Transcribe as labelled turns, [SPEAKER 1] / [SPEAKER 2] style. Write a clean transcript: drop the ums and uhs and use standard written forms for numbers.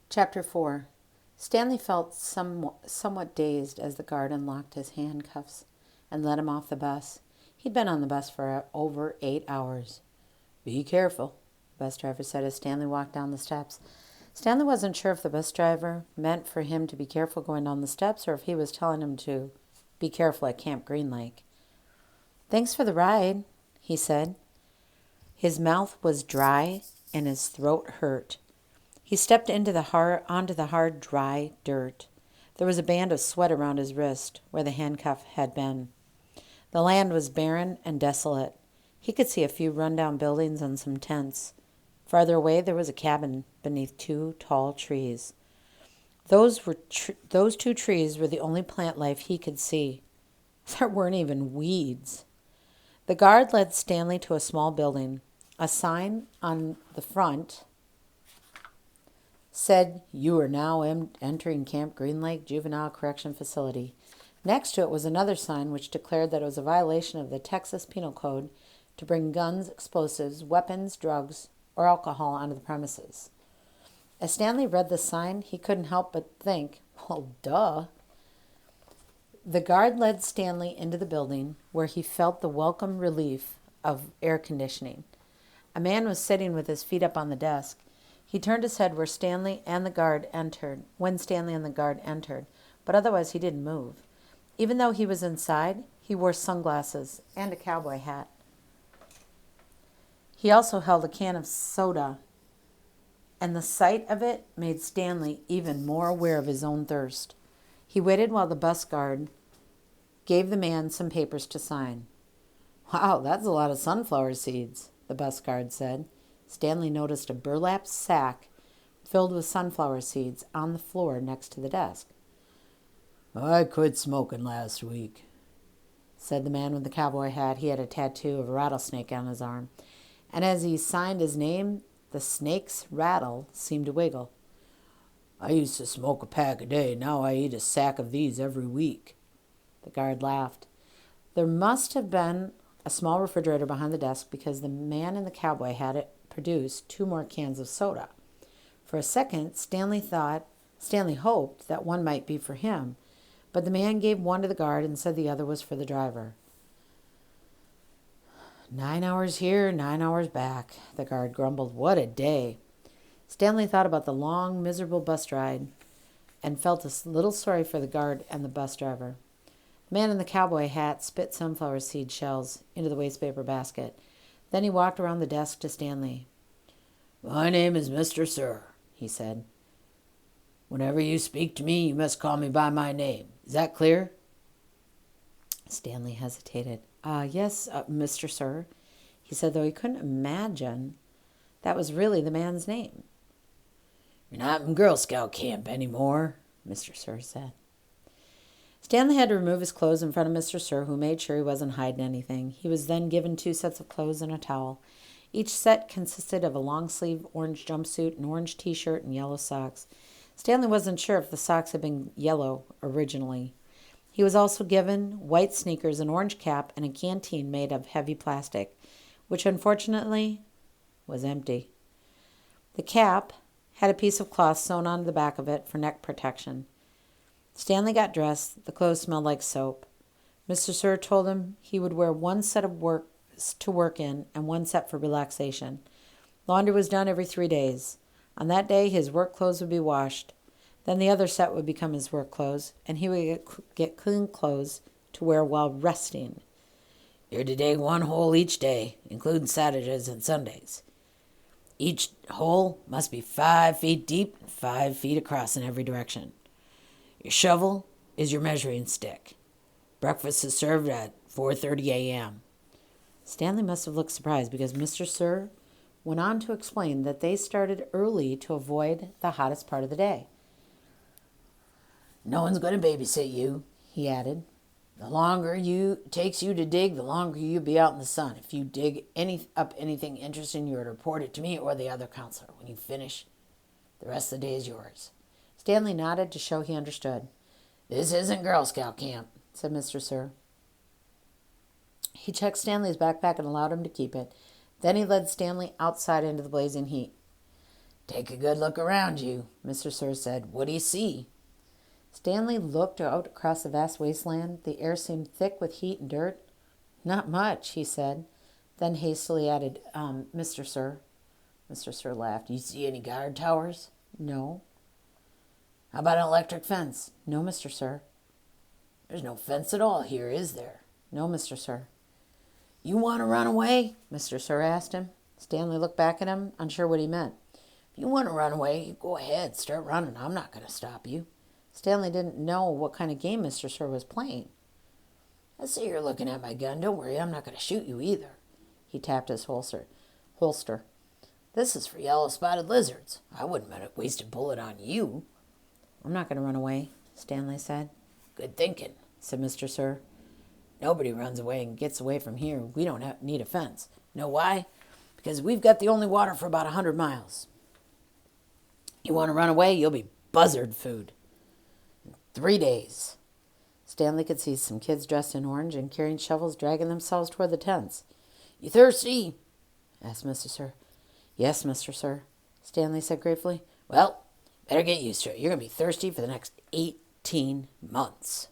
[SPEAKER 1] Chapter 4. Stanley felt somewhat dazed as the guard unlocked his handcuffs and let him off the bus. He'd been on the bus for over 8 hours. "Be careful," the bus driver said as Stanley walked down the steps. Stanley wasn't sure if the bus driver meant for him to be careful going down the steps or if he was telling him to be careful at Camp Green Lake. "Thanks for the ride," he said. His mouth was dry and his throat hurt. He stepped onto the hard, dry dirt. There was a band of sweat around his wrist where the handcuff had been. The land was barren and desolate. He could see a few rundown buildings and some tents. Farther away, there was a cabin beneath two tall trees. Those two trees were the only plant life he could see. There weren't even weeds. The guard led Stanley to a small building. A sign on the front said, "You are now entering Camp Green Lake Juvenile Correction Facility." Next to it was another sign which declared that it was a violation of the Texas Penal Code to bring guns, explosives, weapons, drugs, or alcohol onto the premises. As Stanley read the sign, he couldn't help but think, well, duh. The guard led Stanley into the building, where he felt the welcome relief of air conditioning. A man was sitting with his feet up on the desk. He turned his head when Stanley and the guard entered, but otherwise he didn't move. Even though he was inside, he wore sunglasses and a cowboy hat. He also held a can of soda, and the sight of it made Stanley even more aware of his own thirst. He waited while the bus guard gave the man some papers to sign. "Wow, that's a lot of sunflower seeds," the bus guard said. Stanley noticed a burlap sack filled with sunflower seeds on the floor next to the desk. "I quit smoking last week," said the man with the cowboy hat. He had a tattoo of a rattlesnake on his arm, and as he signed his name, the snake's rattle seemed to wiggle. "I used to smoke a pack a day. Now I eat a sack of these every week." The guard laughed. There must have been a small refrigerator behind the desk because the man in the cowboy hat produced 2 more cans of soda. For a second, Stanley hoped that one might be for him, but the man gave one to the guard and said the other was for the driver. 9 hours here, 9 hours back, the guard grumbled. What a day. Stanley thought about the long, miserable bus ride and felt a little sorry for the guard and the bus driver. The man in the cowboy hat spit sunflower seed shells into the wastepaper basket. Then he walked around the desk to Stanley. "My name is Mr. Sir," he said. "Whenever you speak to me, you must call me by my name. Is that clear?" Stanley hesitated. Yes, Mr. Sir," he said, though he couldn't imagine that was really the man's name. "You're not in Girl Scout camp anymore," Mr. Sir said. Stanley had to remove his clothes in front of Mr. Sir, who made sure he wasn't hiding anything. He was then given 2 sets of clothes and a towel. Each set consisted of a long-sleeve orange jumpsuit, an orange T-shirt, and yellow socks. Stanley wasn't sure if the socks had been yellow originally. He was also given white sneakers, an orange cap, and a canteen made of heavy plastic, which unfortunately was empty. The cap had a piece of cloth sewn onto the back of it for neck protection. Stanley got dressed. The clothes smelled like soap. Mr. Sir told him he would wear 1 set of work to work in and 1 set for relaxation. Laundry was done every 3 days. On that day, his work clothes would be washed. Then the other set would become his work clothes, and he would get clean clothes to wear while resting. "You're to dig 1 hole each day, including Saturdays and Sundays. Each hole must be 5 feet deep and 5 feet across in every direction. Your shovel is your measuring stick. Breakfast is served at 4:30 a.m. Stanley must have looked surprised because Mr. Sir went on to explain that they started early to avoid the hottest part of the day. "No one's going to babysit you," he added. "The longer it takes you to dig, the longer you'll be out in the sun. If you dig up anything interesting, you're to report it to me or the other counselor. When you finish, the rest of the day is yours." Stanley nodded to show he understood. "This isn't Girl Scout camp," said Mr. Sir. He checked Stanley's backpack and allowed him to keep it. Then he led Stanley outside into the blazing heat. Take a good look around you, Mr. Sir said. What do you see? Stanley looked out across the vast wasteland. The air seemed thick with heat and dirt. Not much, he said, then hastily added, Mr. Sir. Mr. Sir laughed. You see any guard towers? No. How about an electric fence? No, Mr. Sir. There's no fence at all here, is there? No, Mr. Sir. You want to run away? Mr. Sir asked him. Stanley looked back at him, unsure what he meant. If you want to run away, go ahead, start running. I'm not going to stop you. Stanley didn't know what kind of game Mr. Sir was playing. I see you're looking at my gun. Don't worry, I'm not going to shoot you either. He tapped his holster. This is for yellow-spotted lizards. I wouldn't waste a bullet on you. I'm not going to run away, Stanley said. Good thinking, said Mr. Sir. Nobody runs away and gets away from here. We don't need a fence. Know why? Because we've got the only water for about 100 miles. You want to run away? You'll be buzzard food. In 3 days. Stanley could see some kids dressed in orange and carrying shovels dragging themselves toward the tents. You thirsty? Asked Mr. Sir. Yes, Mr. Sir, Stanley said gratefully. Well, better get used to it. You're going to be thirsty for the next 18 months.